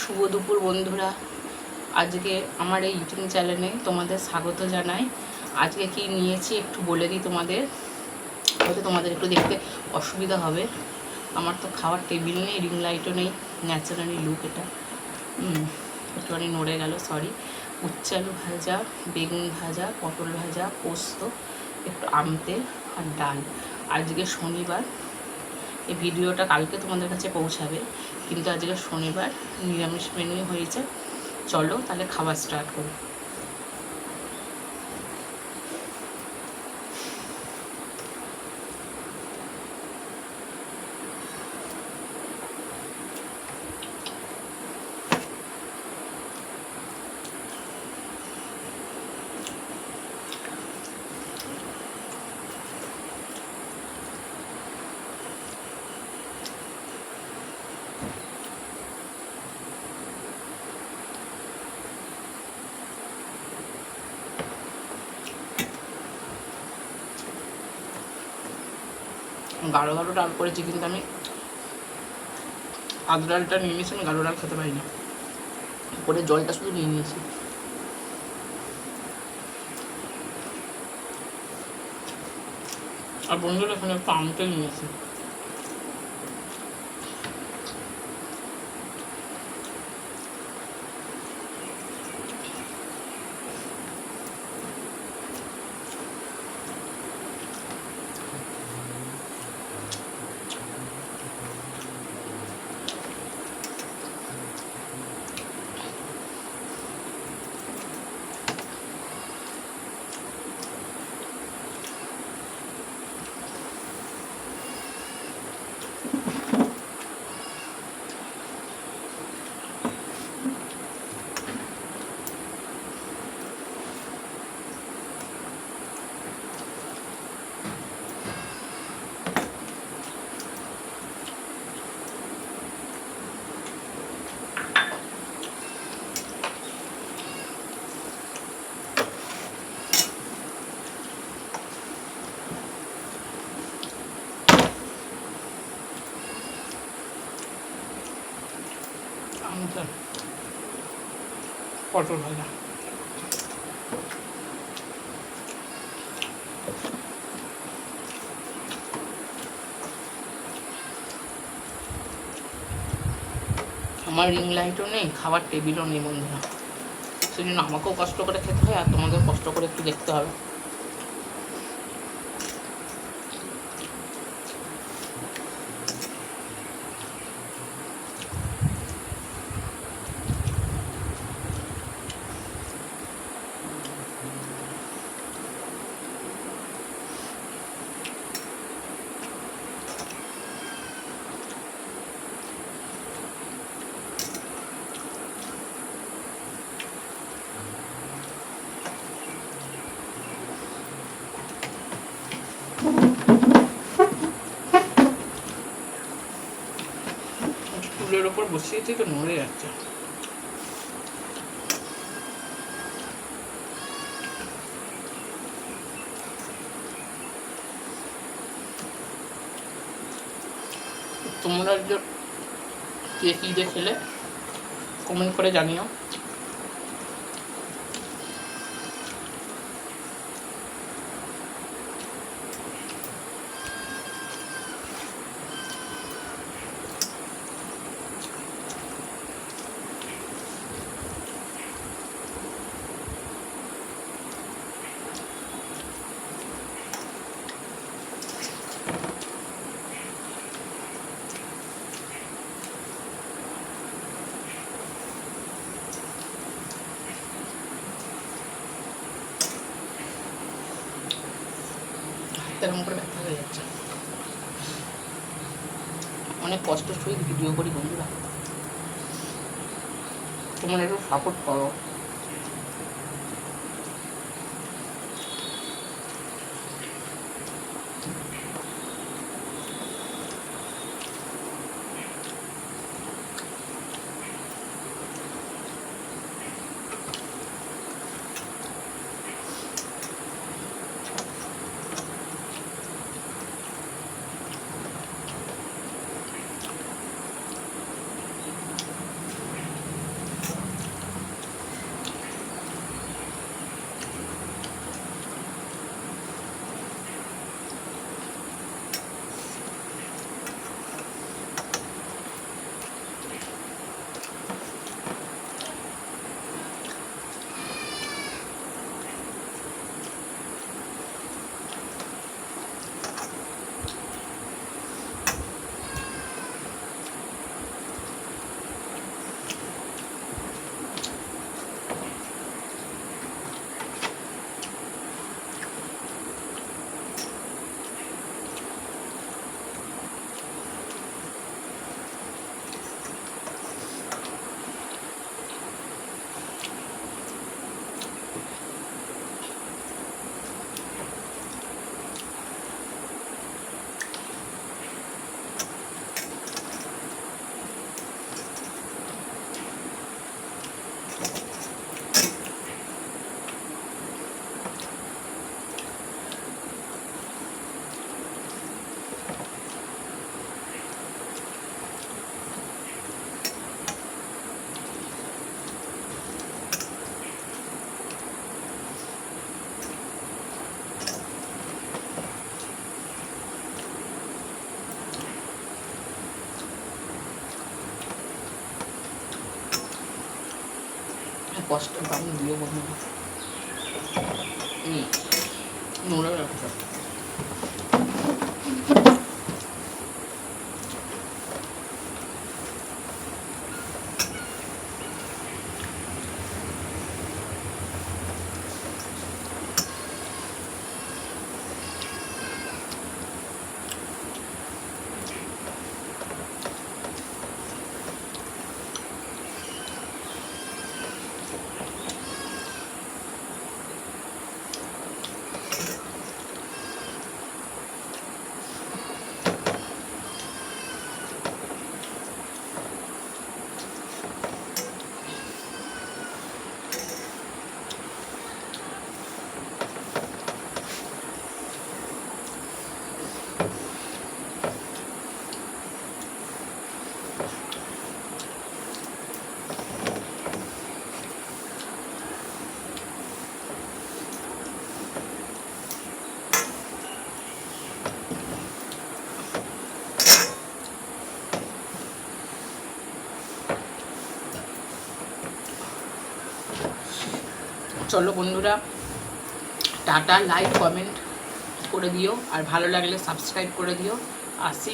শুভ দুপুর বন্ধুরা, আজকে আমার এই ইউটিউব চ্যানেলে তোমাদের স্বাগত জানাই। আজকে কি নিয়েছি একটু বলে দিই তোমাদের, হয়তো তোমাদের একটু দেখতে অসুবিধা হবে। আমার তো খাওয়ার টেবিল নেই, রিং লাইটও নেই, ন্যাচারালি লুক এটা। একটুখানি নড়ে গেল, সরি। উচ্ছে আলু ভাজা, বেগুন ভাজা, পটল ভাজা, পোস্ত, একটু আম তেল আর ডাল। আজকে শনিবার, এই ভিডিওটা কালকে তোমাদের কাছে পৌঁছাবে, কিন্তু আজকে শনিবার, নিরামিষ মেনুই হয়েছে। চলো তাহলে খাবার স্টার্ট করি। গাঢ় গাঢ় ডাল করেছি, কিন্তু আমি আদ ডালটা নিয়ে নিয়েছি, আমি গাঢ় ডাল খেতে পারি না, করে জলটা শুধু নিয়ে নিয়েছি। আর বন্ধুরা এখানে একটু আমটা নিয়েছি। পটল ভাজা, আমার রিং লাইটও নেই, খাবার টেবিলও নেই বন্ধুরা, সেই জন্য আমাকেও কষ্ট করে খেতে হয়, আর তোমাদের কষ্ট করে একটু দেখতে হবে। চুলের ওপর বসিয়েছি তো নড়ে যাচ্ছে। তোমরা কে কী দিয়ে খেলে কমেন্ট করে জানিও। তেমন করে ব্যথা হয়ে যাচ্ছে, অনেক কষ্ট সহিত ভিডিও করি বন্ধুরা, তোমরা একটু সাপোর্ট করো। কষ্ট দাম দিও বন্ধুরা। নোংরা লাগছে। চলো বন্ধুরা, টাটা, লাইক কমেন্ট করে দিও, আর ভালো লাগলে সাবস্ক্রাইব করে দিও। আসি।